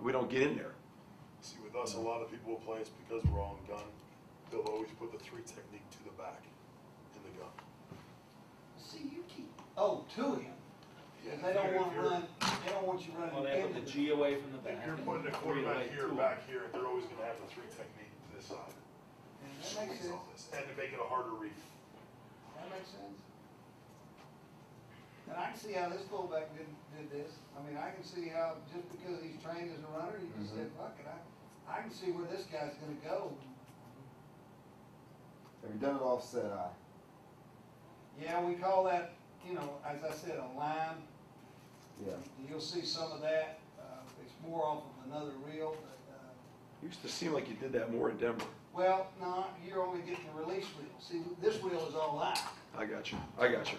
and we don't get in there. See, with us, a lot of people will play us because we're on gun. They'll always put the 3 technique to the back in the gun. See, you keep, to him. Yeah, They don't want to run, they don't want you running Well, they put the G away from the If back. you're putting the quarterback here, back here, they're always going to have the 3 technique to this side. That makes Squeeze sense. on this, and to make it a harder read. That makes sense. And I can see how this fullback did this. I mean, I can see how, just because he's trained as a runner, he just said, fuck it, I can see where this guy's gonna go. Have you done it offset eye? Yeah, we call that, you know, as I said, a line. Yeah. You'll see some of that. It's more off of another reel, but, Used to seem like you did that more in Denver. well, no, you're only getting the release reel. See, this reel is all line. I got you. That's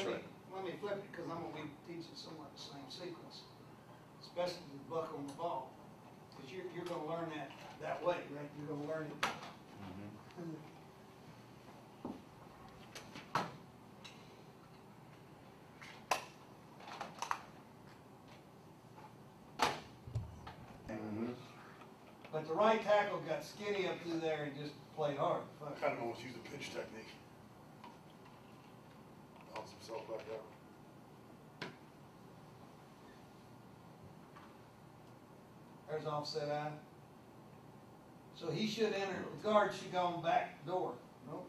right. Let me flip it, because I'm going to be teaching somewhat the same sequence, especially the buck on the ball. Because you're going to learn that way, right? You're going to learn it. But the right tackle got skinny up through there and just played hard. I kind of almost use a pinch technique. Bounce himself back out. There's offset eye. So he should enter, the guard should go on back door. Nope.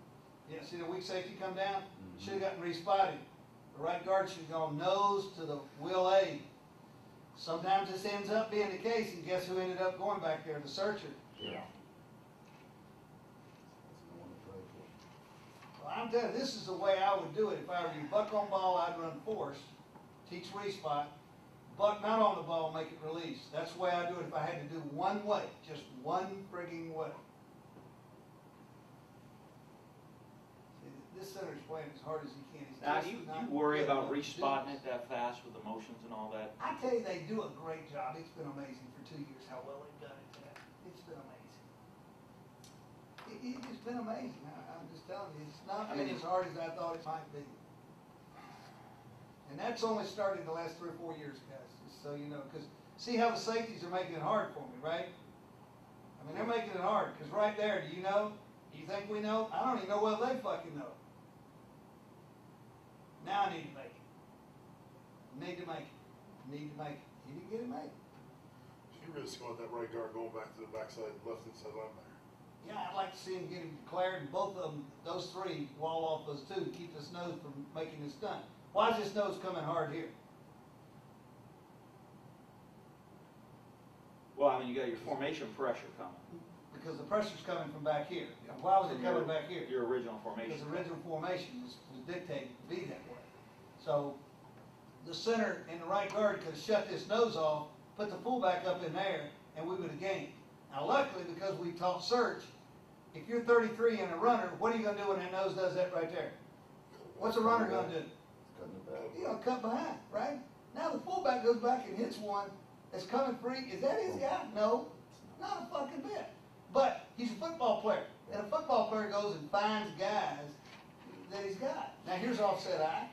Yeah, see the weak safety come down? Should have gotten respotted. The right guard should go nose to the wheel A. Sometimes this ends up being the case, and guess who ended up going back there? The searcher. Yeah. Well, I'm telling you, this is the way I would do it. If I were you, buck on ball, I'd run force, teach respot, buck not on the ball, make it release. That's the way I do it if I had to do one way, just one frigging way. See, this center's playing as hard as he can. He's Now, just do you not worry good about enough to do respotting this. it that fast with the motions and all that? I tell you, they do a great job. It's been amazing for 2 years how well they've done it. It's been amazing. It's been amazing. I'm just telling you, it's not been as hard as I thought it might be. And that's only started the last 3 or 4 years, guys, just so you know. Because see how the safeties are making it hard for me, right? I mean, they're making it hard. Because right there, do you know? Do you think we know? I don't even know whether they fucking know. Now I need to make it. Need to make it. Need to make it. He didn't get it made. He really scored that right guard going back to the backside, left inside linebacker. Yeah, I'd like to see him get him declared, and both of them, those 3, wall off those 2 to keep this nose from making this stunt. Why is this nose coming hard here? Well, I mean, you got your formation pressure coming. Because the pressure's coming from back here. Why was it coming back here? Your original formation. Because the original formation was dictated to be that way. So the center and the right guard could have shut this nose off, put the fullback up in there, and we would have gained. Now luckily, because we taught search, if you're 33 and a runner, what are you going to do when that nose does that right there? What's a runner going to do? Cutting it back. You're going to cut behind, right? Now the fullback goes back and hits one that's coming free. Is that his guy? No, not a fucking bit. But he's a football player, and a football player goes and finds guys that he's got. Now here's offset eye,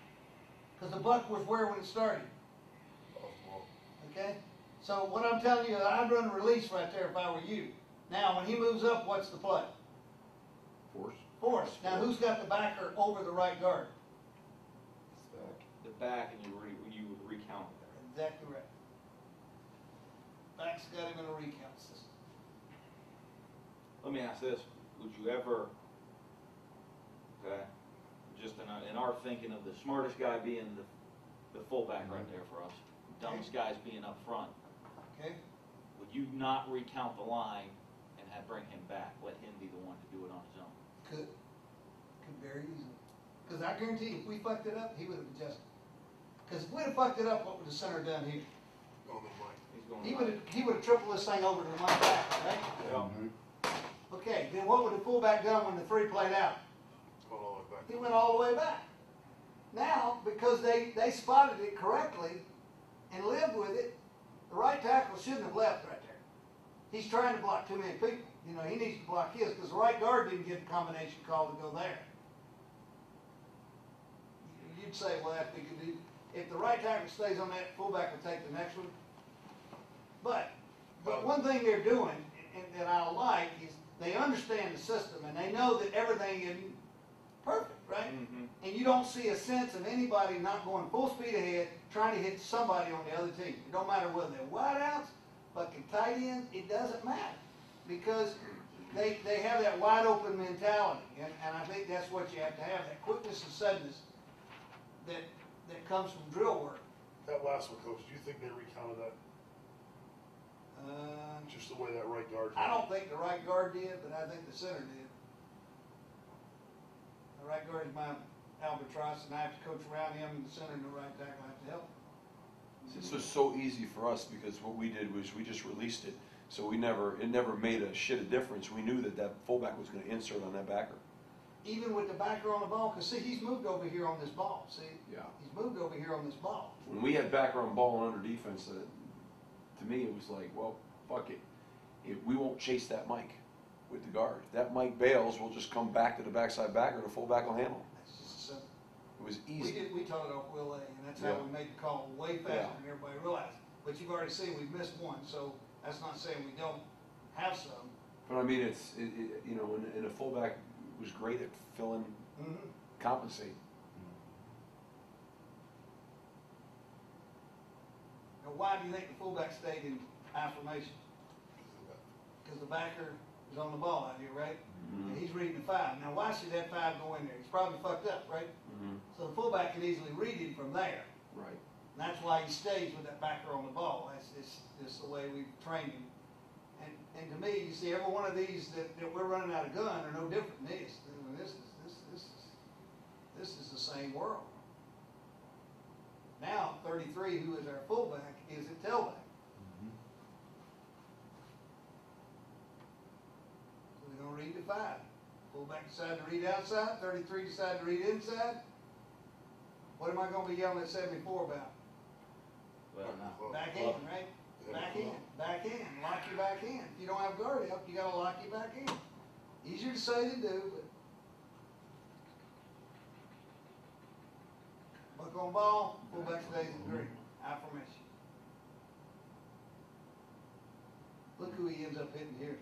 because the buck was where when it started. Okay? So what I'm telling you, I'd run a release right there if I were you. Now when he moves up, what's the play? Force. Force. Now who's got the backer over the right guard? It's back. The back, and you would recount it there. Exactly right. Back's got him in a recount system. Let me ask this, would you ever, okay, just in our thinking of the smartest guy being the fullback right there for us, dumbest guys being up front, Okay? would you not recount the line and bring him back, let him be the one to do it on his own? Could very easily. Because I guarantee you, if we fucked it up, he would have adjusted. Because if we'd have fucked it up, what would the center done here? On the mic. He's going He would have tripled this thing over to the right back, right? Yeah. Okay, then what would the fullback done when the 3 played out? Going all the way back. He went all the way back. Now, because they spotted it correctly and lived with it, the right tackle shouldn't have left right there. He's trying to block too many people. You know, he needs to block his because the right guard didn't get the combination call to go there. You'd say, well, that we could do. If the right tackle stays on that, fullback will take the next one. But one thing they're doing, and that I like, is they understand the system, and they know that everything isn't perfect, right? Mhm. And you don't see a sense of anybody not going full speed ahead, trying to hit somebody on the other team. It don't matter whether they're wideouts, fucking tight ends, it doesn't matter. Because they have that wide open mentality, and I think that's what you have to have, that quickness and suddenness that comes from drill work. That last one, coach, do you think they recounted that? Just the way that right guard. I don't think the right guard did, but I think the center did. The right guard is my albatross, and I have to coach around him, and the center and the right tackle have to help him. This was so easy for us because what we did was we just released it. So it never made a shit of difference. We knew that fullback was going to insert on that backer. Even with the backer on the ball, because see, he's moved over here on this ball, see? Yeah. He's moved over here on this ball. When we had backer on ball and under defense, to me it was like, well, fuck it. We won't chase that Mike with the guard. If that Mike bails, we'll just come back to the backside backer. The fullback will handle him. That's just a simple. It was easy. We taught it off Will A, and that's how Yeah. we made the call way faster Yeah. than everybody realized. But you've already seen we've missed one, so that's not saying we don't have some. But I mean, and the fullback was great at filling, Mm-hmm. compensate. Now, why do you think the fullback stayed in high formation? Because the backer is on the ball out here, right? Mhm. And he's reading the 5. Now, why should that 5 go in there? He's probably fucked up, right? Mm-hmm. So the fullback can easily read him from there. Right. And that's why he stays with that backer on the ball. That's just the way we've trained him. And to me, you see, every one of these that we're running out of gun are no different than this. This is the same world. Now, 33, who is our fullback, is at tailback. So they're going to read the 5. Fullback decided to read outside. 33 decided to read inside. What am I going to be yelling at 74 about? Well, no. Back in, right? Back in, lock your back in. If you don't have guard help, you gotta lock your back in. Easier to say than do, but buck on ball, fullback stays in green. High formation. Look who he ends up hitting here.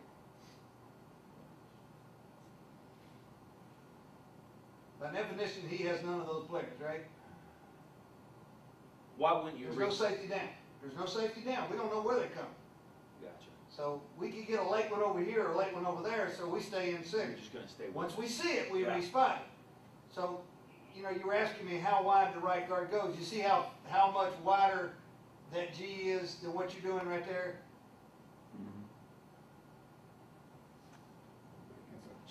By definition, he has none of those players, right? Why wouldn't you There's no reach? safety down. There's no safety down. We don't know where they're coming. Gotcha. So we could get a late one over here or a late one over there, so we stay in You're six. just gonna stay with Once it. we see it, we Yeah. respot it. So, you were asking me how wide the right guard goes. You see how much wider that G is than what you're doing right there?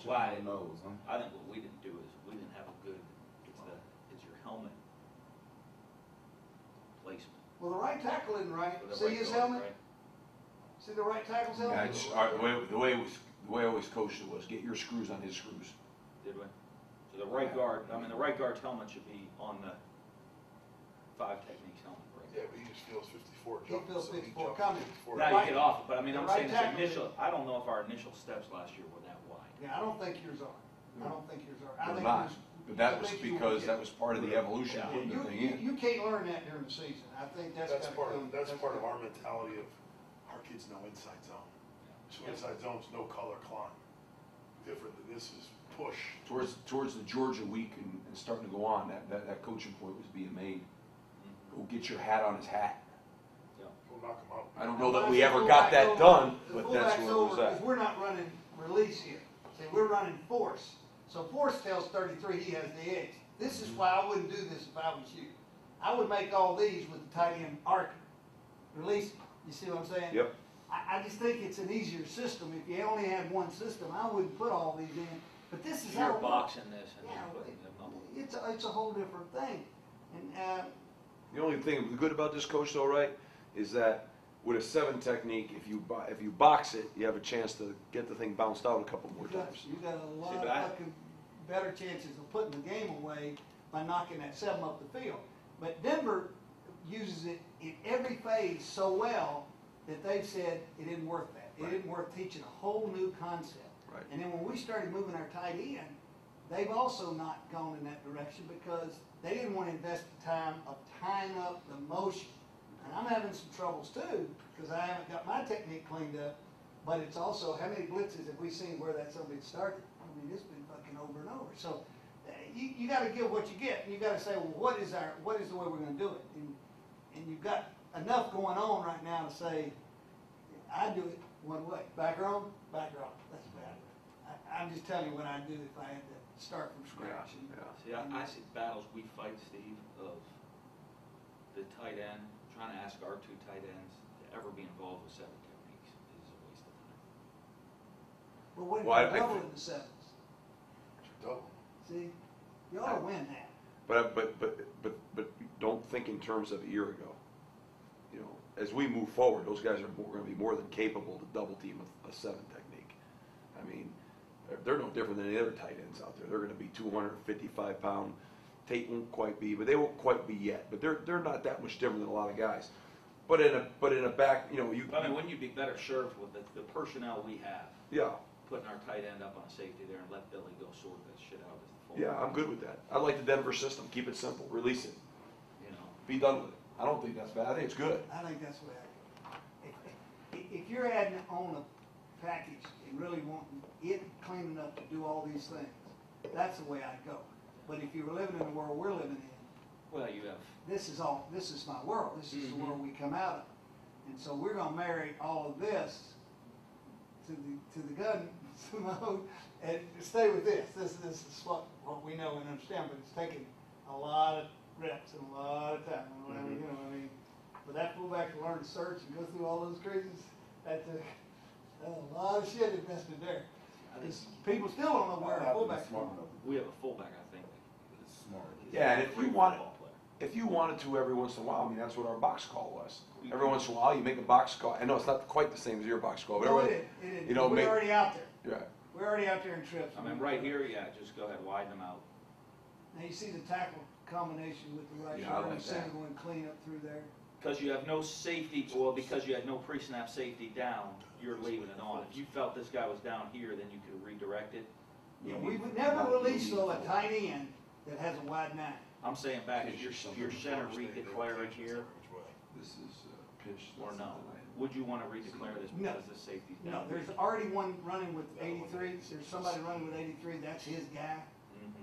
Why? Nose, huh? I think what we didn't do is we didn't have a good. It's your helmet placement. Well, the right tackle isn't right. for the See right his guard, helmet? right? See the right tackle's helmet? Yeah, the way I always coached it was get your screws on his screws. Did we? So the right guard. I mean, the right guard's helmet should be on the 5 techniques helmet, right? Yeah, but he just feels 54 He jumping. feels so 54 jumped coming. 54. Now you get off, but I mean, The I'm right saying this tackle- initial. I don't know if our initial steps last year were that wide. Yeah, I don't think yours are. I don't think yours are. I They're think not. yours- But that I was think you because will that get- was part of the evolution of Yeah. putting the thing in. You can't learn that during the season. I think that's That's gotta part come- of, that's part of gotta- our mentality of, our kids know inside zone. So Yeah. inside zone's no color climb. Different than this is push. Towards the Georgia week and starting to go on, that coaching point was being made. Mm-hmm. Go get your hat on his hat. We'll knock them out. I don't know that Now, we the ever fullback got that over- done, the but that's fullback's where it was over, at. 'cause we're not running release here. See, we're running force. So force tells 33 he has the edge. This is why I wouldn't do this if I was you. I would make all these with the tight end arcing. Release, you see what I'm saying? Yep. I just think it's an easier system. If you only had one system, I wouldn't put all these in. But this is how You're it works. boxing this and Yeah, then putting them up. it's a whole different thing. And The only thing good about this coach, though, right, is that with a 7 technique, if you box it, you have a chance to get the thing bounced out a couple more times. you got a lot See, of but I- fucking better chances of putting the game away by knocking that 7 up the field. But Denver uses it in every phase so well that they've said it isn't worth that. It Right. isn't worth teaching a whole new concept. Right. And then when we started moving our tight end, they've also not gone in that direction because they didn't want to invest the time of tying up the motion. And I'm having some troubles too because I haven't got my technique cleaned up, but it's also, how many blitzes have we seen where that somebody started? I mean, it's been fucking over and over. So you gotta give what you get, and you gotta say, well, what is the way we're gonna do it? And you've got enough going on right now to say, I do it one way, back row, that's bad. I'm just telling you what I'd do if I had to start from scratch. Yeah. See, I see battles we fight, Steve, of the tight end, trying to ask our two tight ends to ever be involved with seven techniques is a waste of time. But what if Well, you're doubling the sevens? Double. See, you ought to win that. But don't think in terms of a year ago. You know, as we move forward, those guys are going to be more than capable to double team a seven technique. I mean, they're no different than any other tight ends out there. They're going to be 255 pound. Tate won't quite be, but they won't quite be yet. But they're not that much different than a lot of guys. But in a back, you know, I mean, wouldn't you be better served with the personnel we have, yeah. putting our tight end up on a safety there and let Billy go sort that shit out as the full? Yeah, I'm good with that. I like the Denver system. Keep it simple. Release it. You know, Be done with it. I don't think that's bad. I think it's good. I think that's the way I go. If you're adding on a package and really wanting it clean enough to do all these things, that's the way I'd go. But if you were living in the world we're living in, well, you have. this is my world. This is the world we come out of. And so we're gonna marry all of this to the gun mode and stay with this. This is what we know and understand, but it's taking a lot of reps and a lot of time. You know what I mean? But that fullback to learn to search and go through all those crazies, that's a lot of shit invested there. Because people still don't know where a fullback's from. We have a fullback, I think. It's smart. Yeah, and if you Great want it, football player. if you wanted to every once in a while, I mean, that's what our box call was. Every once in a while, you make a box call. I know it's not quite the same as your box call, but No, everybody, it is. you know, We're already out there. yeah. We're already out there in trips. I mean, right here, yeah, just go ahead, widen them out. Now you see the tackle combination with the right Yeah, I shoulder like and that. single and clean up through there. Because you have no safety, well, because you had no pre-snap safety down, you're leaving it on. If you felt this guy was down here, then you could redirect it. Yeah, we would never release though a tight end that has a wide nine. I'm saying back, is your center redeclaring here, This is pitch. or no? Would you want to redeclare this No. because the safety's No, down? there's already one running with 83. There's somebody running with 83. That's his guy. Mhm.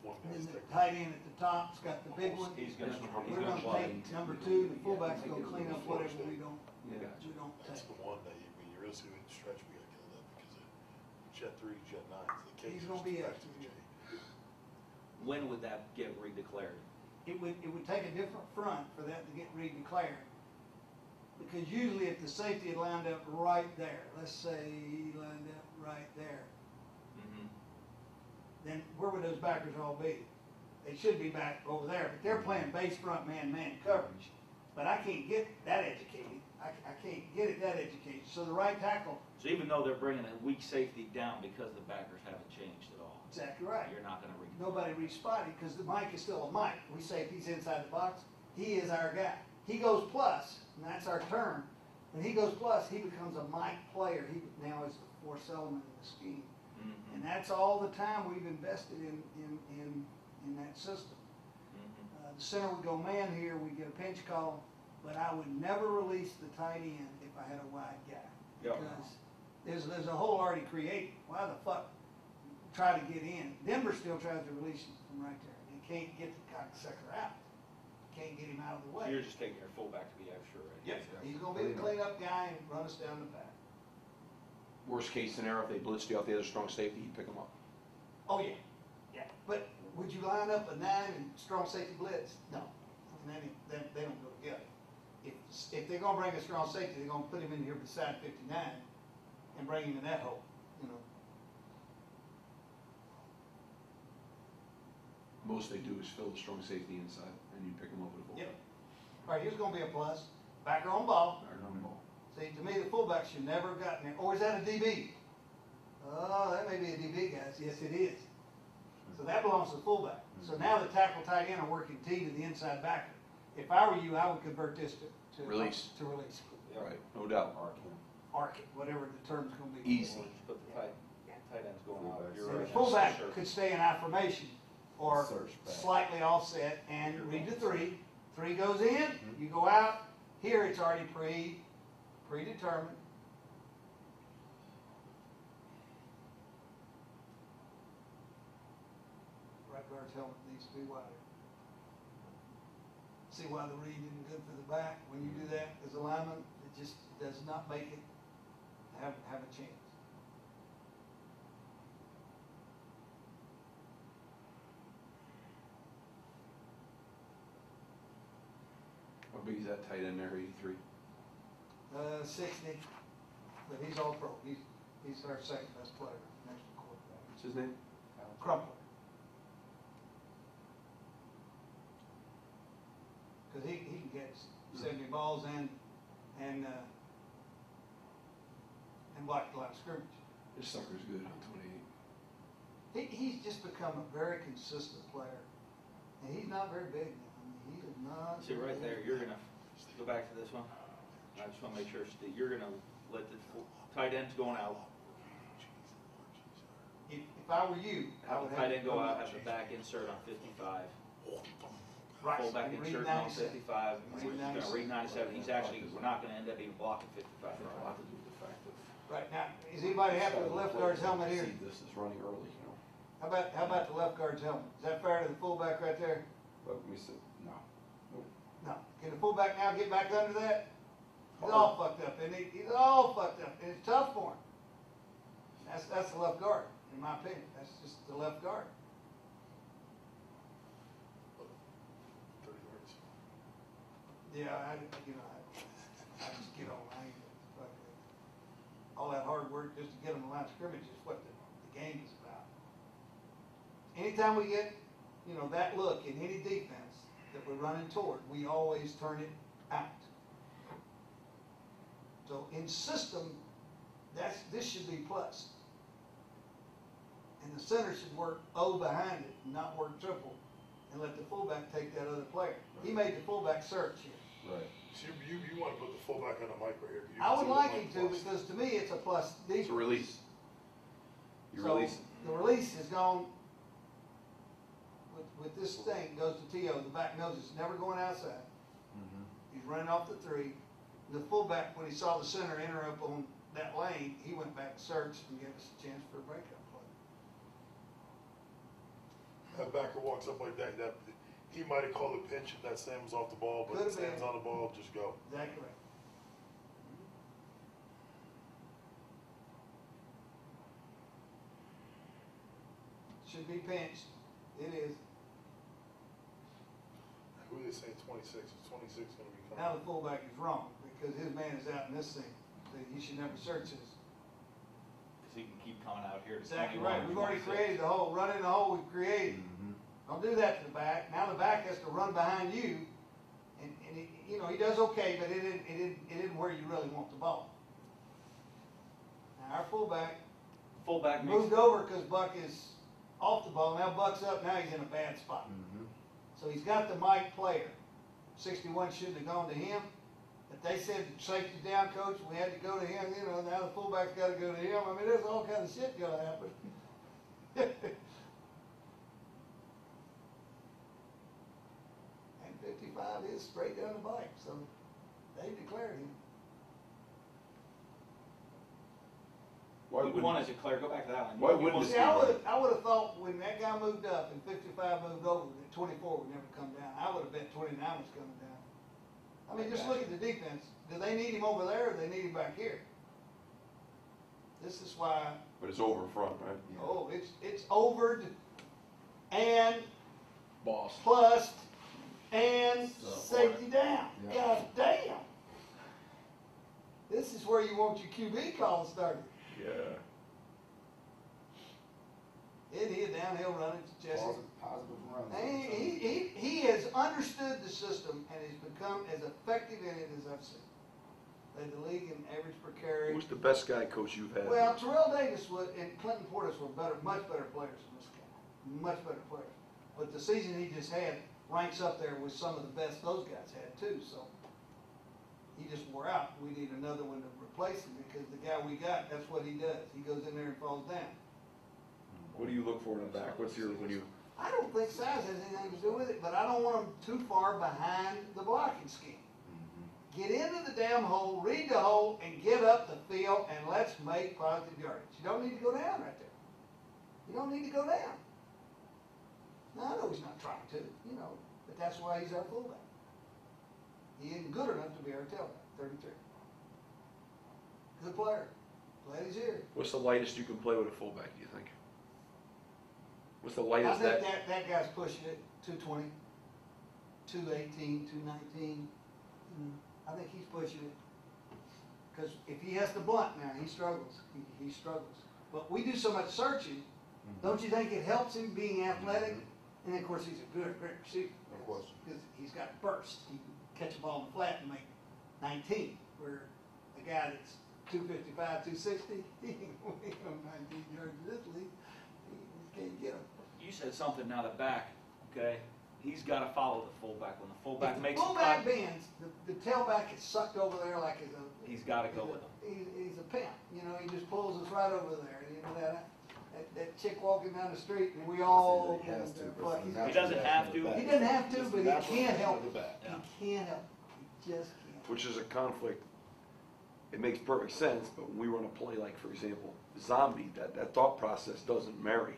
One And guy's then the technique. tight end at the top's got the big one. He's gonna We're gonna take number two. The fullback's gonna clean up whatever we don't That's take. the one that when you really see the stretch, we got killed up because of Jet 3, Jet 9. So the He's K gonna be back after to the you. J. When would that get redeclared? It would take a different front for that to get redeclared. Because usually if the safety had lined up right there, let's say he lined up right there, Mhm. then where would those backers all be? They should be back over there, but they're playing base front man coverage. But I can't get that educated. I can't get it that educated. So the right tackle, So even though they're bringing a weak safety down because the backers haven't changed at all, exactly right. you're not going to Nobody responded because the Mike is still a Mike. We say if he's inside the box, he is our guy. He goes plus, and that's our term. When he goes plus, he becomes a Mike player. He now is the fourth element in the scheme. And that's all the time we've invested in that system. The center would go man here, we get a pinch call, but I would never release the tight end if I had a wide guy. Yeah. Because there's a hole already created. Why the fuck try to get in? Denver still tries to release him from right there. You can't get the cocksucker out. Can't get him out of the So way. you're just taking your fullback to be extra, right? Yep. He's gonna be the cleanup guy and run us down the back. Worst case scenario, if they blitzed you off the other strong safety, you pick them up. Oh, yeah. Yeah. But would you line up a 9 and strong safety blitz? No. And they don't go together. If they're gonna bring a strong safety, they're gonna put him in here beside 59 and bring him in that hole, you know. Most they do is fill the strong safety inside, and you pick them up with a fullback. Yep. All right, here's gonna be a plus. Backer on ball. Back on the ball. See, to me, the fullback should never have gotten there. Or is that a DB? Oh, that may be a DB, guys. Yes, it is. So that belongs to the fullback. So now the tackle tight end are working T to the inside backer. If I were you, I would convert this to Release. To release. Right, no doubt. Arc it, whatever the term's gonna be. Easy. But the tight end's going out. You're And right. the fullback could stay in I formation or Search back. slightly offset and read the 3. 3 goes in, you go out. Here it's already predetermined. Right guard's helmet needs to be wider. See why the reed isn't good for the back? When you do that as a lineman, it just does not make it have a chance. How big is that tight end there, 83? 60, but he's all pro. He's our second best player next to quarterback. What's his name? Crumpler. Because he can catch 70 balls and block the line of scrimmage. This sucker's good on 28. He's just become a very consistent player, and he's not very big now. I mean, he is not. See, right there, you're gonna, go back to this one. I just wanna make sure, Steve, you're gonna let the tight ends going out. If I were you, I Have would the tight end go out, have the back insert on 55. Right, Fullback and read insert on 97. 55. We're Read just gonna read 97. He's actually, we're not gonna end up even blocking 55. It's a lot to do with the fact that. Right now, is anybody happy with the left guard's helmet here? See, this is running early, you know. How about the left guard's helmet? Is that fair to the fullback right there? Let me see, no. No. Can the fullback now get back under that? He's all fucked up, isn't he? He's all fucked up, and it's tough for him. That's the left guard, in my opinion. That's just the left guard. 30 yards. Yeah, I just get on. All that hard work just to get them the line of scrimmage is what the game is about. Anytime we get, that look in any defense that we're running toward, we always turn it out. So in system, this should be plus. And the center should work O behind it and not work triple and let the fullback take that other player. He made the fullback search here. Right. So you want to put the fullback on the mic right here. You I can would see the like mic him to plus. because to me it's a plus defense. It's a release. You So, release it. the release is gone with this thing, goes to T.O. The back knows it's never going outside. Mm-hmm. He's running off the 3. The fullback, when he saw the center enter up on that lane, he went back and searched and gave us a chance for a breakup play. That backer walks up like that, he might have called a pinch if that Sam was off the ball, but Could've if Sam's been. on the ball, just go. Exactly right. Should be pinched. It is. Who are they saying 26? Is 26 going to be coming? Now the fullback is wrong because his man is out in this thing. So he should never search this. Because he can keep coming out here to Exactly 21 right. or We've already 26. created the hole. Run in the hole we've created. Mm-hmm. Don't do that to the back. Now the back has to run behind you, and he does okay, but it isn't where you really want the ball. Now our fullback Fullback makes, moved over because Buck is off the ball. Now Buck's up. Now he's in a bad spot. Mm-hmm. So he's got the Mike player. 61 shouldn't have gone to him. But they said safety down, coach. We had to go to him. Now the fullback's got to go to him. I mean, there's all kinds of shit going to happen. And 55 is straight down the bike, so they declared him. Why we wouldn't, want to declare, go back to that one. Why You wouldn't want- this See, I would have thought when that guy moved up and 55 moved over, that 24 would never come down. I would have bet 29 was coming down. I mean, just look at the defense. Do they need him over there or do they need him back here? This is why, but it's over in front, right? oh, it's overed and Boss. plus and So, safety down. Yeah. God damn. This is where you want your QB call started. Yeah. It is downhill running to Jesse. Positive runs. And he has understood the system and has become as effective in it as I've seen. Led the league in average per carry. Who's the best guy coach you've had? Well, Terrell Davis and Clinton Portis were much better players than this guy. Much better players. But the season he just had ranks up there with some of the best those guys had too. So he just wore out. We need another one to replace him because the guy we got, that's what he does. He goes in there and falls down. What do you look for in the back? What's your, when you, I don't think size has anything to do with it, but I don't want him too far behind the blocking scheme. Mm-hmm. Get into the damn hole, read the hole, and get up the field, and let's make positive yardage. You don't need to go down right there. You don't need to go down. Now, I know he's not trying to, but that's why he's our fullback. He isn't good enough to be our tailback, 33. Good player. Glad he's here. What's the lightest you can play with a fullback, do you think? What's the I lightest think that guy's pushing it 220, 218, 219. I think he's pushing it. Because if he has to blunt now, he struggles. He struggles. But we do so much searching, don't you think it helps him being athletic? And of course, he's a great receiver. Of course. Because he's got burst. He can catch a ball in the flat and make 19. Where a guy that's 255, 260, he ain't going to make 19 yards in this league. He can't get him. You said something now, the back, okay? He's got to follow the fullback. When the fullback If makes the a fullback cut, bends, the tailback is sucked over there like he's got to go with him. He's a pimp. He just pulls us right over there. That chick walking down the street, and we all. He has to, fuck, but he's- He doesn't have to. He doesn't have to, but That's he can't the help it. back. Yeah. He can't help it. He just can't. Which is a conflict. It makes perfect sense, but when we run a play like, for example, zombie, that thought process doesn't marry.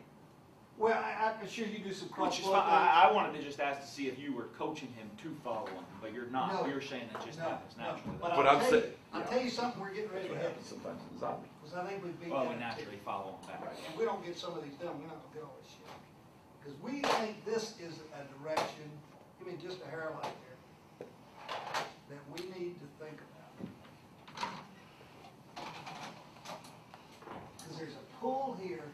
Well, I'm sure you do some cross. Which is fine. I wanted to just ask to see if you were coaching him to follow him, but you're not. No. You're saying it just happens naturally. But But I'll I'm tell saying- you, I'll yeah. tell you something. We're getting ready That's to what have. happens sometimes in zombie. Because I think we beat Well, that. we naturally follow him back. Right, and we don't get some of these done, we're not gonna get all this shit. Because we think this is a direction, give me just a hair light there, that we need to think about. Because there's a pull here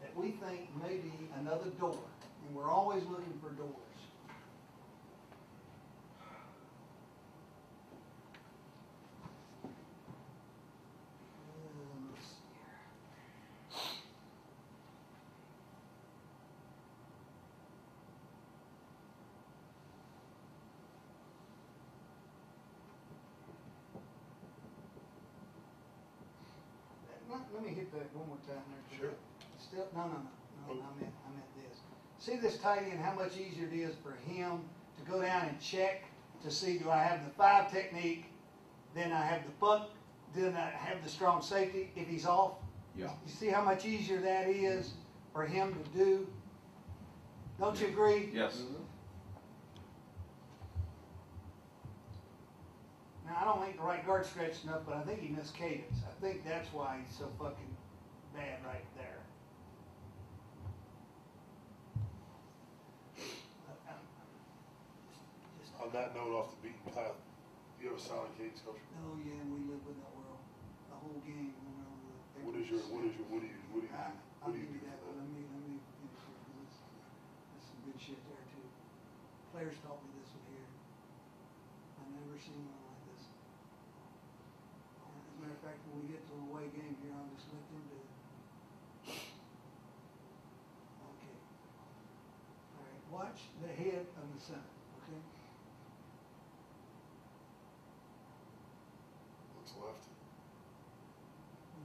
that we think may be another door, and we're always looking for doors. Let's see here. Let me hit that one more time there. Sure. Still, no, I meant this. See this tight end, how much easier it is for him to go down and check to see, do I have the 5 technique, then I have the bunt, then I have the strong safety if he's off? Yeah. You see how much easier that is for him to do? Don't you agree? Yes. Now, I don't think the right guard stretched enough, but I think he missed cadence. I think that's why he's so fucking bad right there. On that note, off the beaten path, you have a silent cadence, coach? Oh yeah, we live in that world. The whole game. What do you I'll do give for you that, that? but let me finish here, 'cause that's some good shit there too. Players taught me this one here. I've never seen one like this. As a matter of fact, when we get to the away game here, I'll just let them do it. Okay. All right, watch the head of the center, okay? Looks left.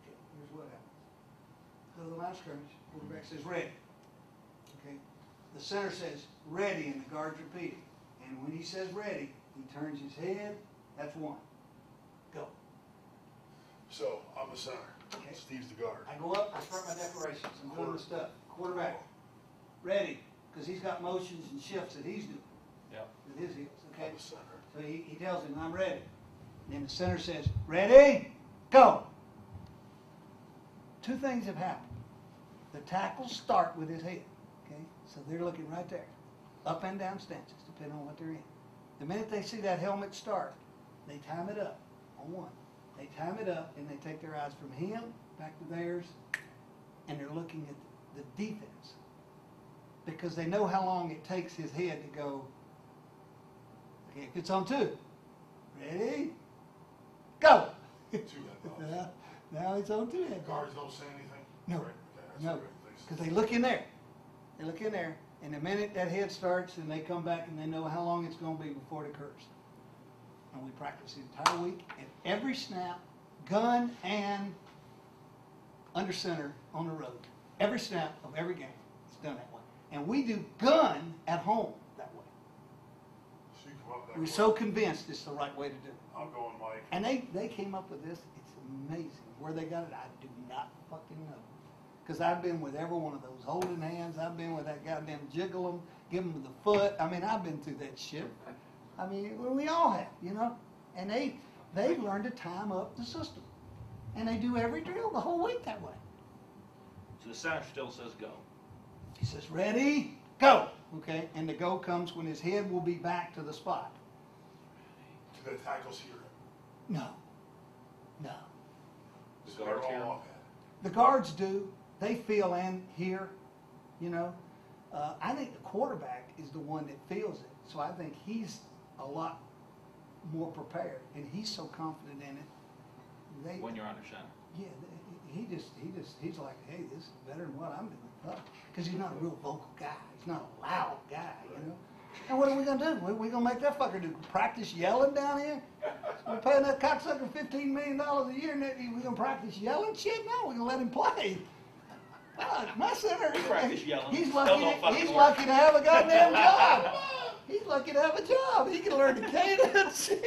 Okay, here's what happens. Go to the line of scrimmage, quarterback says ready. Okay, the center says ready, and the guard's repeating. And when he says ready, he turns his head. That's 1. Go. So, I'm the center. Okay. Steve's the guard. I go up, I start my declarations. I'm doing the stuff. Quarterback, ready, because he's got motions and shifts that he's doing Yep. with his heels. Okay. I'm the center. So he tells him, I'm ready. And then the center says, ready, go. 2 things have happened. The tackles start with his head, okay? So they're looking right there. Up and down stances, depending on what they're in. The minute they see that helmet start, they time it up on 1. They time it up and they take their eyes from him back to theirs, and they're looking at the defense. Because they know how long it takes his head to go, okay, if it's on 2, ready, go. 2 head nods. Now it's on 2 head. Guards don't say anything? No. Right, okay, that's No, what thinks. because they look in there. They look in there, and the minute that head starts, and they come back and they know how long it's going to be before it occurs. And we practice the entire week, and every snap, gun and under center on the road, every snap of every game is done that way. And we do gun at home that way. So you come that We're quick. so convinced it's the right way to do it. I'm going Mike. And they came up with this. It's amazing. Where they got it, I do not fucking know. Because I've been with every one of those holding hands. I've been with that goddamn jiggle them, give them the foot. I mean, I've been through that shit. I mean, we all have, you know. And they learned to time up the system. And they do every drill the whole week that way. So the center still says go. He says, ready, go. Okay, and the go comes when his head will be back to the spot. Do the tackles hear him? No, no. The So guards they're hear all him? off head. The guards do. They feel and hear, you know. I think the quarterback is the one that feels it. So I think he's a lot more prepared, and he's so confident in it. When you're under center. Yeah, he's like, hey, this is better than what I'm doing. Because he's not a real vocal guy. He's not a loud guy, you know. And what are we gonna do? We gonna make that fucker do practice yelling down here? We're paying that cocksucker $15 million a year, and we gonna practice yelling shit? No, we gonna let him play. My center, We practice yelling. he's Still lucky. don't fucking He's work. lucky to have a goddamn job. He's lucky to have a job. He can learn to cadence shit.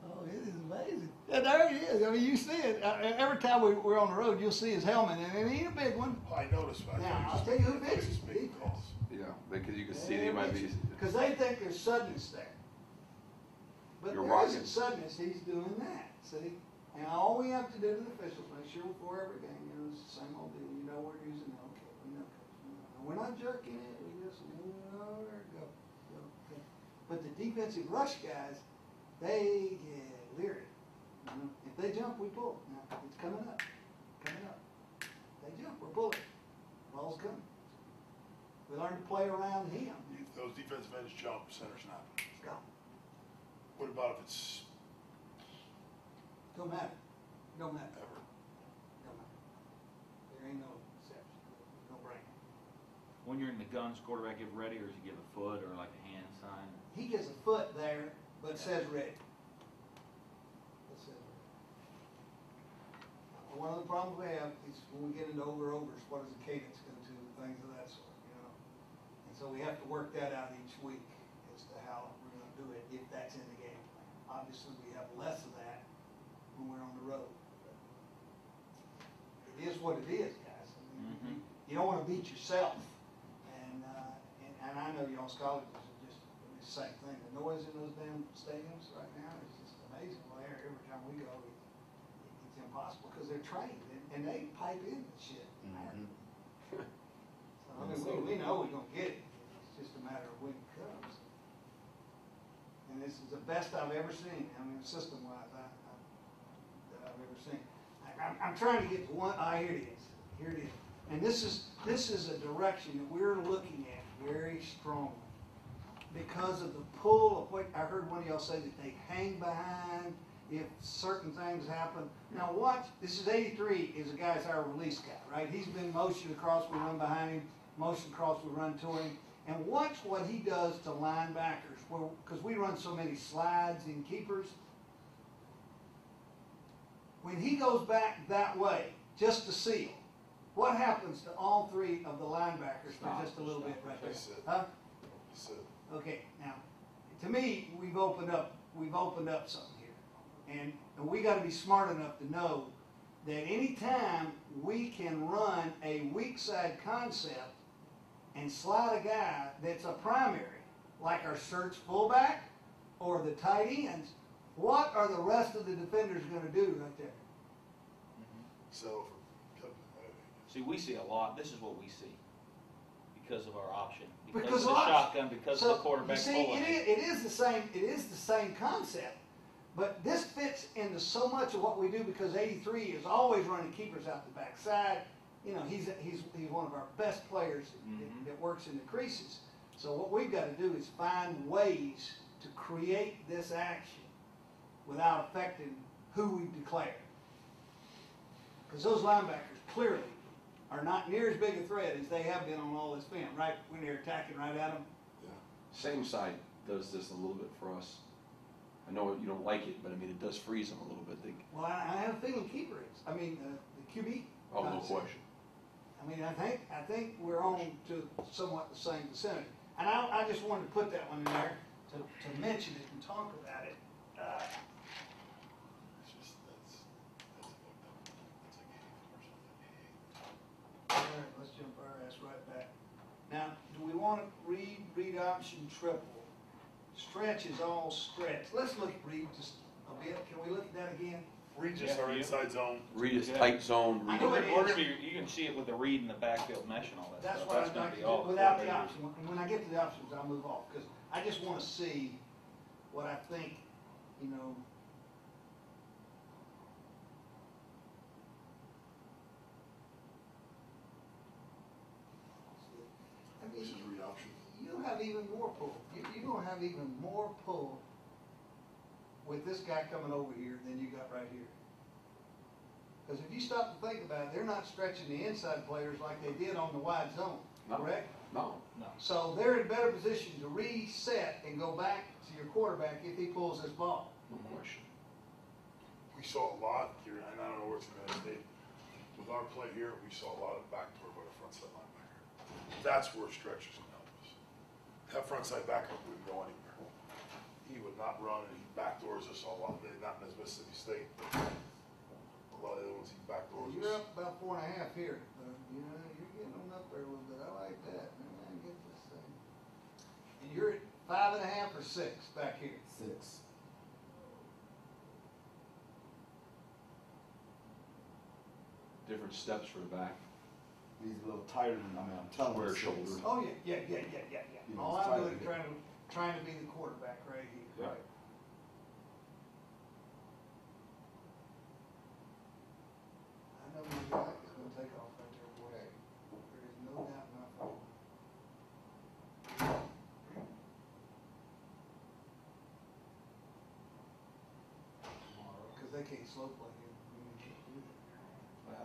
Oh, it is amazing. And there he is. I mean, you see it every time we're on the road. You'll see his helmet, and it ain't a big one. I noticed. Now, I'll tell you who fixes it. Big calls. Yeah, because you can see that he might be. Because they think there's suddenness there. But You're there rocking. isn't suddenness. He's doing that. See? And all we have to do to the officials, make sure before every game, you know, it's the same old deal. You know we're using it. Okay, we know. We're not jerking it. We just move it over. Go. Okay. But the defensive rush guys, they get leery. You know? If they jump, we pull. Now, it's coming up. Coming up. They jump, we're pulling. Ball's coming. We learn to play around him. Those defensive ends jump, center snap. Let's go. What about if it's Don't matter. Don't matter. ever? Don't matter. There ain't no exception. No brainer. When you're in the guns, quarterback give ready, or does he give a foot or like a hand sign? He gets a foot there, but it says ready. It says ready. One of the problems we have is when we get into overs, what is the cadence going to, things of that sort, you know? And so we have to work that out each week as to how we're going to do it, if that's in the game plan. Obviously, we have less of that when we're on the road. It is what it is, guys. I mean, you don't want to beat yourself. And I know y'all's colleges are just the same thing. The noise in those damn stadiums right now is just amazing. Well, every time we go, it's impossible because they're trained and they pipe in the shit. So, I mean, we know we're gonna get it. It's just a matter of when it comes. And this is the best I've ever seen. I mean, system-wise, that I've ever seen. I'm trying to get to one. Here it is. Here it is. And this is a direction that we're looking at very strongly because of the pull of what I heard one of y'all say that they hang behind if certain things happen. Now watch, this is 83 is a guy's our release guy, right? He's been motion across, we run behind him, motion across, we run to him. And watch what he does to linebackers, because we run so many slides and keepers. When he goes back that way, just to seal, what happens to all three of the linebackers for just a little bit right there? Huh? Okay, now, to me, we've opened up something here. And we got to be smart enough to know that anytime we can run a weak side concept and slide a guy that's a primary, like our search fullback or the tight ends, what are the rest of the defenders going to do right there? So, See, we see a lot. This is what we see because of our option, because Because of the of option. shotgun, because of the quarterback you see, pulling. it is the same concept, but this fits into so much of what we do because 83 is always running keepers out the backside. You know, he's one of our best players that works in the creases. So what we've got to do is find ways to create this action without affecting who we've declared. Because those linebackers clearly are not near as big a threat as they have been on all this film, right? When they're attacking right at them. Same side does this a little bit for us. I know you don't like it, but I mean, it does freeze them a little bit. Well, I have a feeling keeper is. I mean, the QB. Oh, no concept. question. I mean, I think we're on to somewhat the same vicinity. And I just wanted to put that one in there. to mention it and talk about it. It's just, that's fucked up. That's like hay or something. All right, let's jump our ass right back. Now, do we want to read option triple? Stretch is all stretch. Let's look at read just a bit. Can we look at that again? Read just our inside zone. Read is Yeah. tight zone, I read. know it We're is. gonna be, you can see it with the read and the backfield mesh and all that That's stuff. what I'd gonna like be to all do without the coordinated. option. When I get to the options, I'll move off, because I just want to see what I think, you know. I mean, This is read option. you'll have even more pull. You're gonna have even more pull with this guy coming over here than you got right here. Because if you stop to think about it, they're not stretching the inside players like they did on the wide zone, No. correct? No, No. So they're in a better position to reset and go back to your quarterback if he pulls this ball. no question. We saw a lot here, and I don't know where it's gonna stay. With our play here, we saw a lot of backdoor by the front side linebacker. That's where stretch is gonna help us. That front side backer wouldn't go anywhere. He would not run, and he backdoors us a lot. Not in Mississippi State, but a lot of the other ones he backdoors You're us. up about 4.5 here. You know, you're getting on up there a little bit. I like that. Man, get this thing. And you're at 5.5 or 6 back here. 6. Different steps for the back. He's a little tighter than, I mean, I'm telling you. Square shoulder. Oh, yeah. You know, All it's I'm tight doing is here. trying to be the quarterback right here. Right. I know my guy is gonna take off right there, boy. There is no doubt in my mind. Because they can't slow play him. I mean, they can't do that. Well,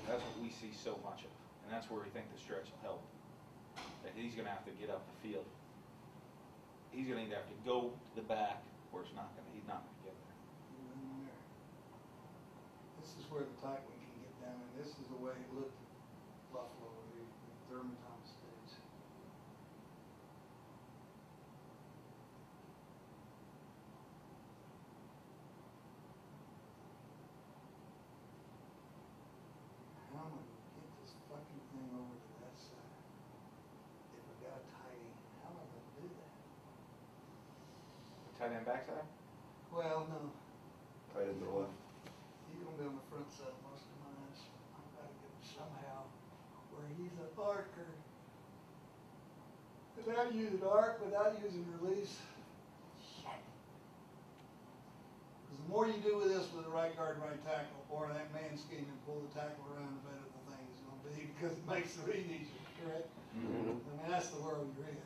that's what we see so much of, and that's where we think the stretch will help. That he's gonna have to get up the field. He's gonna either have to go to the back, or he's not gonna get there. You know, in there. This is where the tight one can get down, and this is the way it looked at Buffalo, the Thurman Thomas days. How am I gonna get this fucking thing over to that side? If I got a tight end, how am I gonna do that? Tight end backside? Well, no, Tight end to the left. he's gonna be on the front side most of mine, so I've gotta get him somehow where he's an archer. Without using arc, without using release. Shit. Cause the more you do with this with the right guard and right tackle, or that man scheme and pull the tackle around, the better the thing is gonna be, because it makes the read easier, correct? Mm-hmm. I mean, that's the world you're in.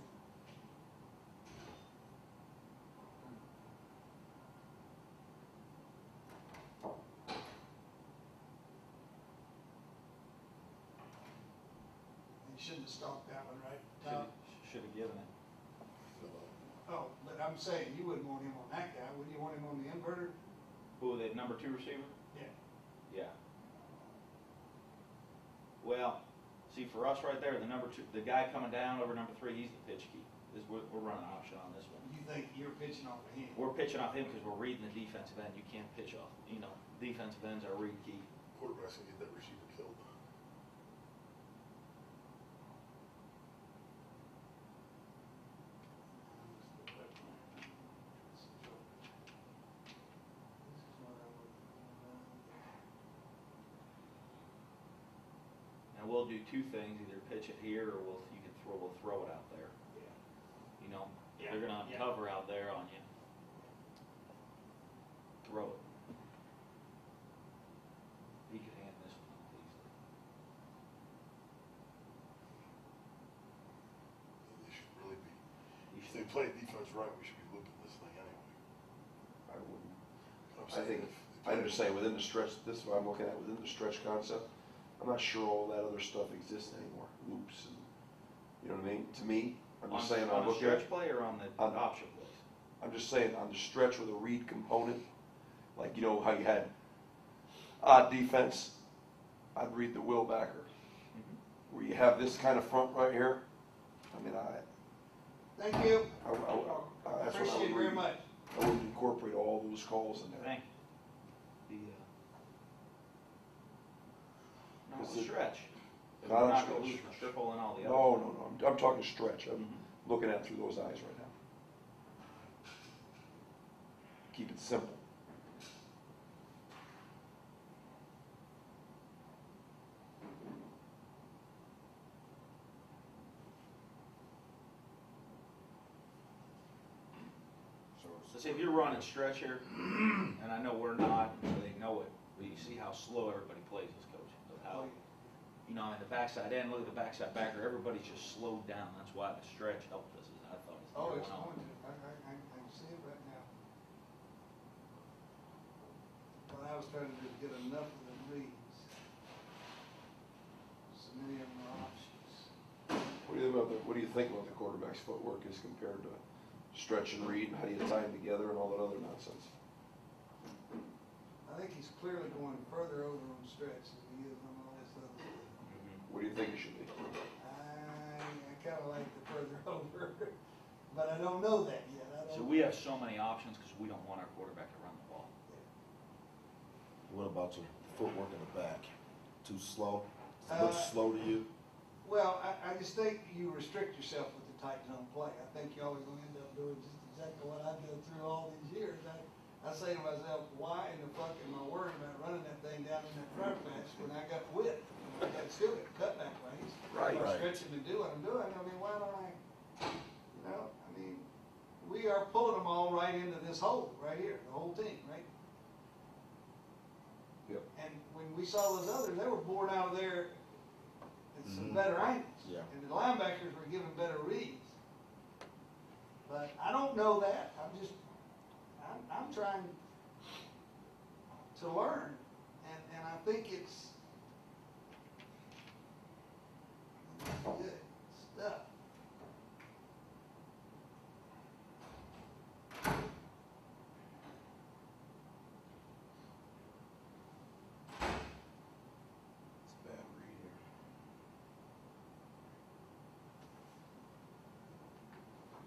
You shouldn't have stalked that one, right? Tom? Should have given it. Oh, but I'm saying, you wouldn't want him on that guy, would you want him on the inverter? Who, the number 2 receiver? Yeah. Yeah. Well, see, for us right there, the number 2, the guy coming down over number 3, he's the pitch key. We're running option on this one. You think you're pitching off of him? We're pitching off him because we're reading the defensive end. You can't pitch off, defensive ends are read key. Quarterback's gonna get that receiver killed. And we'll do 2 things: either pitch it here, or we'll throw it out there. Yeah, They're gonna yeah. uncover out there on you. Throw it. He could hand this one off easily. They should really be, He if should- they play defense right, we should be looking at this thing anyway. I wouldn't. I'm I saying think, if they I'm play- just saying, within the stretch, this is what I'm looking at, within the stretch concept, I'm not sure all that other stuff exists anymore, loops and, you know what I mean? To me, I'm just saying, on I the look at, stretch play or on the On- option plays? I'm just saying, on the stretch with a read component, like, you know, how you had odd defense, I'd read the Will backer. Where you have this kind of front right here, I mean, Thank you. That's what I Appreciate would it very read. much. I would incorporate all those calls in there. Thank you. Not Is a it- stretch. But Not we're a not gonna stretch. lose the triple and all the other. No, I'm talking stretch. I'm Mhm. looking at it through those eyes right now. Keep it simple. So see, if you're running stretch here, and I know we're not, they know it, but you see how slow everybody plays this coach. Of how, you know, in the backside end, look at the backside backer, everybody's just slowed down. That's why the stretch helped us, as I thought. As the Oh, year it's went on. going to. I can see it right now. What I was trying to do is get enough of the reads. So many of them are options. What do you think about the quarterback's footwork as compared to stretch and read? How do you tie them together and all that other nonsense? I think he's clearly going further over on stretch than he is on all this other stuff. Mhm. What do you think it should be? I kind of like the further over, but I don't know that yet. I So don't. we have so many options because we don't want our quarterback to run the ball. What about your footwork in the back? Too slow? Uh, Looks slow to you? Well, I just think you restrict yourself with the tight zone play. I think you're always going to end up doing just exactly what I go through all these years. I say to myself, why in the fuck am I worried about running that thing down in that front patch when I got width? I got still got cutback lanes. Right. I'm Right. stretching to do what I'm doing. I mean, why don't I, you know, I mean, we are pulling them all right into this hole right here, the whole team, right? Yep. And when we saw those others, they were born out of there at some Mhm. better angles. Yeah. And the linebackers were given better reads. But I don't know that. I'm trying to learn. And I think it's good stuff. It's a bad read here. I'm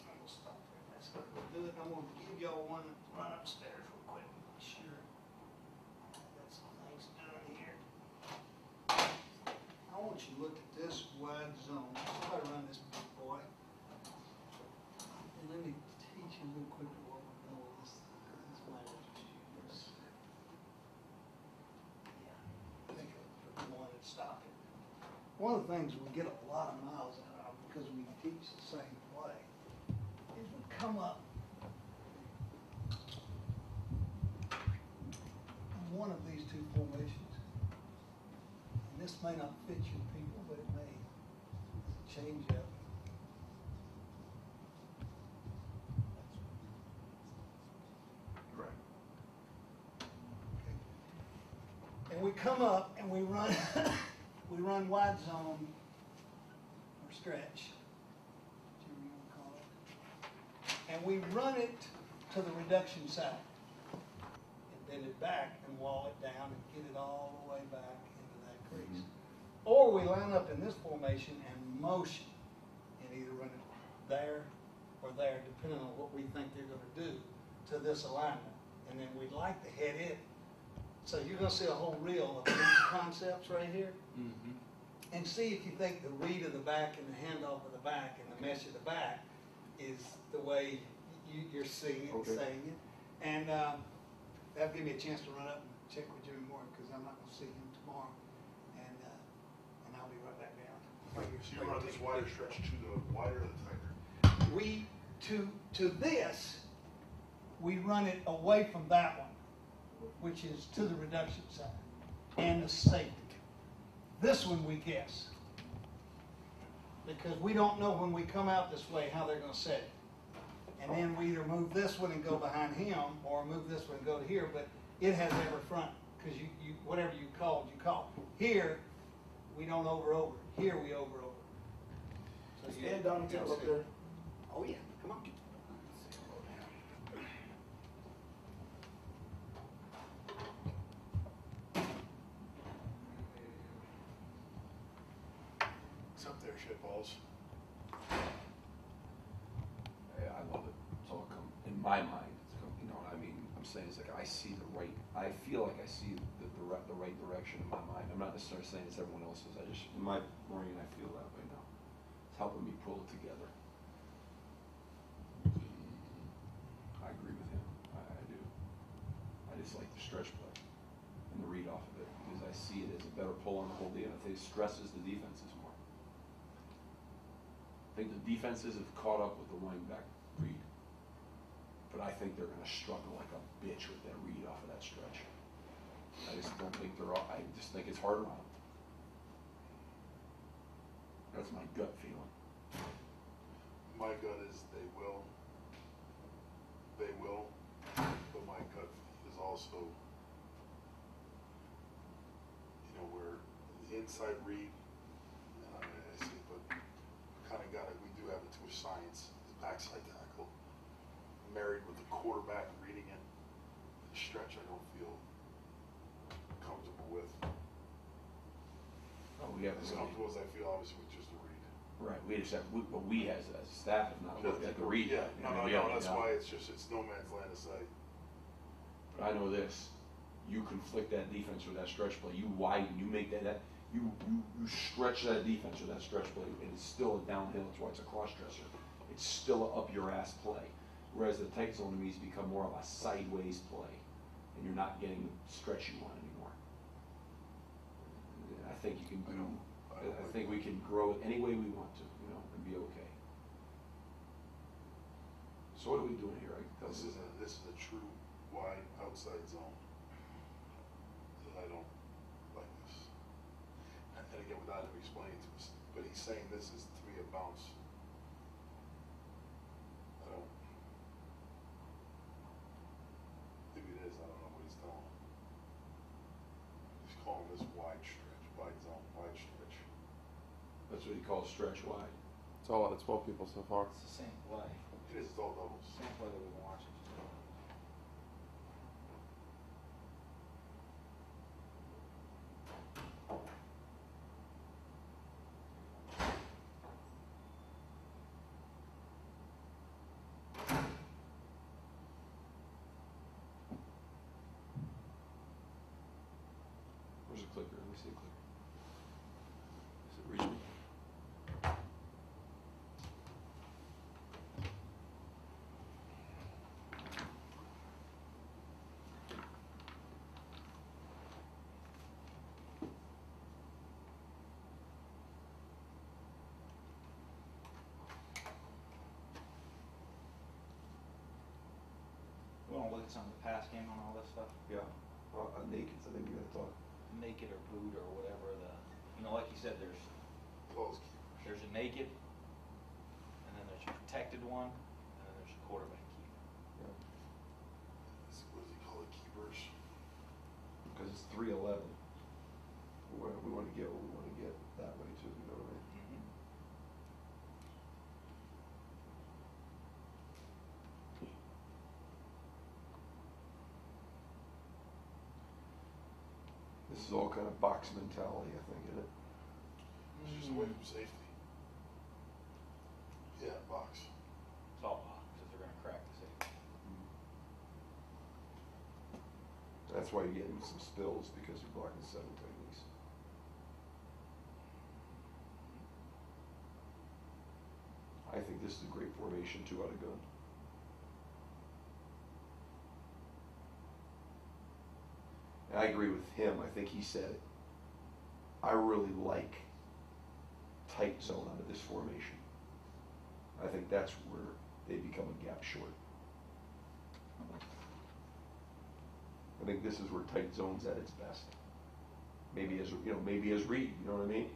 gonna stop there. That's not gonna do it. I'm gonna give y'all one run upstairs real quick. Sure. Got some things done here. I want you to look at this wide zone. Somebody run this big boy. And let me teach you real quick what we're doing with this. This might have to use. Yeah. I think I wanted to stop it. One of the things we get a lot of miles out of because we teach the same play is we come up in one of these two formations. And this may not fit your people, but it may change up. Right. And we come up and we run, we run wide zone or stretch, whatever you want to call it. And we run it to the reduction side. And bend it back and wall it down and get it all the way back into that crease. Or we line up in this formation and motion and either run it there or there, depending on what we think they're going to do to this alignment. And then we'd like to head it. So you're going to see a whole reel of these concepts right here. Mm-hmm. And see if you think the read of the back and the handoff of the back and the mesh of the back is the way you're seeing it, Okay. saying it. And that'll give me a chance to run up and check with Jimmy Moore because I'm not going to see him tomorrow. And I'll be right back down. So you run this wider stretch to the wider or the tighter? We, to this, we run it away from that one, which is to the reduction side and the safety. This one we guess. Because we don't know when we come out this way how they're going to set it. And then we either move this one and go behind him or move this one and go to here, but it has every front because you whatever you called, you call. Here, we don't over. Here we over. So you Stand down and you tell can up see. there. Oh yeah, come on. It's up there, shit balls. my mind, you know what I mean? I'm saying it's like I feel like I see the right direction in my mind. I'm not necessarily saying it's everyone else's. In my brain, I feel that way now. It's helping me pull it together. I agree with him. I do. I just like the stretch play and the read off of it because I see it as a better pull on the whole deal. I think it stresses the defenses more. I think the defenses have caught up with the running back read. But I think they're going to struggle like a bitch with that read off of that stretch. I just don't think I just think it's harder on them. That's my gut feeling. My gut is they will, but my gut is also, where the inside read, and I see, but kind of got it, we do have it to a science, the backside tackle, married with the quarterback reading it, the stretch I don't feel comfortable with. Oh, we have As comfortable as I feel, obviously, with just the read. Right, we just have, but we as a staff have not looked at the read. Yeah, yet. no, that's Yeah. why it's no man's land to say. But I know this, you conflict that defense with that stretch play, you widen, you make that you stretch that defense with that stretch play, and it's still a downhill, that's why it's a cross-dresser. It's still a up-your-ass play. Whereas the tight zone to me has become more of a sideways play, and you're not getting the stretch you want anymore. I think you can I think we can grow it any way we want to, and be okay. So what are we doing here? This is a true wide outside zone. I don't like this. And again, without him explaining to us, but he's saying this is to me a bounce. Maybe it is, I don't know what he's telling. He's calling this wide stretch, wide zone, wide stretch. That's what he calls stretch wide. It's all out of 12 people so far. It's the same play. It is, it's all doubles. Same play that we've been watching. Where's the clicker? Let me see the clicker. Does it reach me? We want to look at some of the pass game on all this stuff, Yeah. Naked, I think we gotta talk. naked or boot or whatever like you said, Close keepers. there's a naked, and then there's a protected one, and then there's a quarterback keeper. What does he call it, keepers? Because it's 311. We want to get what we want to get that way too, you know what I mean? Mm-hmm. This is all kind of box mentality, I think, isn't it? It's just away from safety. Yeah, box. It's all box, because they're gonna crack the safety. That's why you're getting some spills, because you're blocking 7 techniques. I think this is a great formation, 2 out of gun. And I agree with him. I think he said it. I really like tight zone out of this formation. I think that's where they become a gap short. I think this is where tight zone's at its best. Maybe as maybe as read, you know what I mean?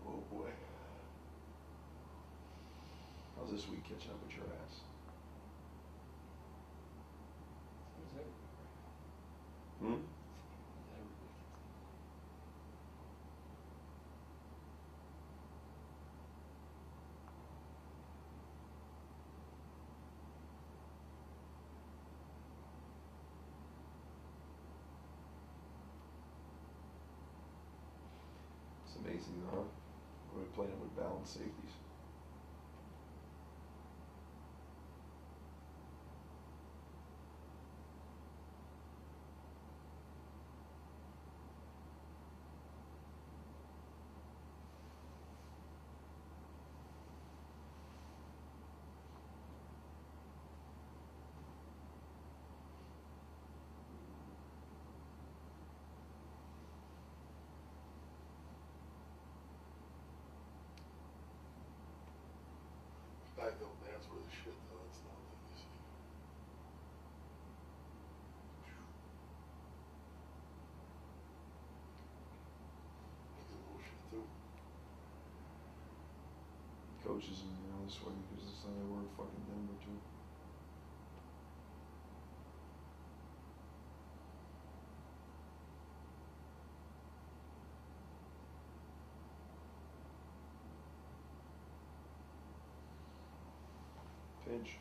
Oh boy. How's this week catching up with your ass? Hmm? It's amazing, huh? We're playing with balanced safeties. Backfield dance were the shit though, that's not what you see. Look at the bullshit too. Coaches in this way because it's how they were in fucking Denver too. Pinch.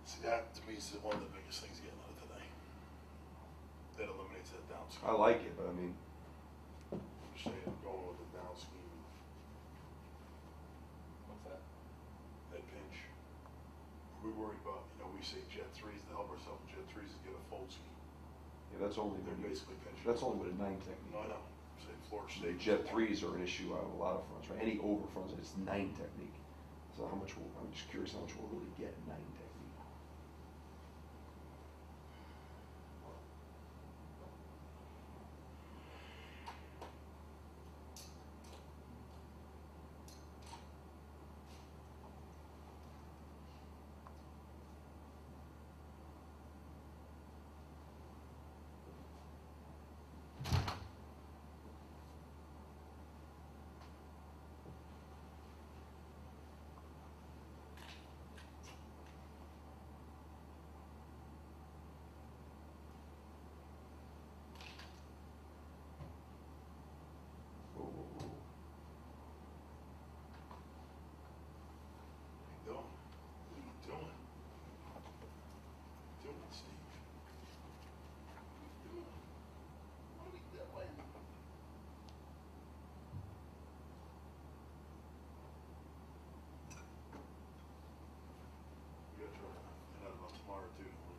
See, that to me is one of the biggest things getting out of today. That eliminates that down scheme. I like it, but I mean, I'm just saying, going with the down scheme, What's that? that pinch. We worry about, we say jet threes to help ourselves. Jet threes is get a fold scheme. yeah, that's only They're when you, basically pinching. that's only with a 9 technique. No, I know. Say Florida The State. jet threes are an issue out of a lot of fronts, right? Any over fronts, it's 9 technique. So how much? I'm just curious how much we'll really get in 9 technique. Whoa, whoa, whoa. What are you doing? What are you doing? What are you doing, Steve? What are you doing? What are we doing? We gotta try to find out about tomorrow too, don't we?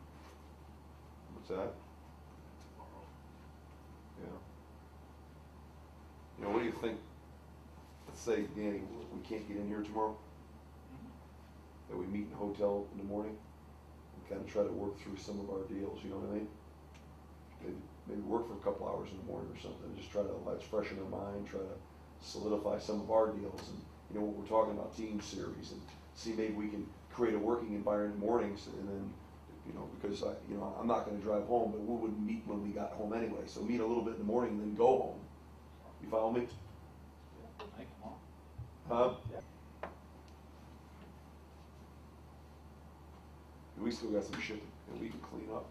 What's that? Tomorrow. Yeah. What do you think? Let's say, Danny, we can't get in here tomorrow. That we meet in a hotel in the morning and kind of try to work through some of our deals. You know what I mean? Maybe work for a couple hours in the morning or something. Just try to let's freshen our mind. Try to solidify some of our deals and what we're talking about, team series, and see maybe we can create a working environment in the mornings and then. Because I'm not going to drive home, but we wouldn't meet when we got home anyway. So meet a little bit in the morning and then go home. You follow me? Hey, come on. Huh? We still got some shit that we can clean up.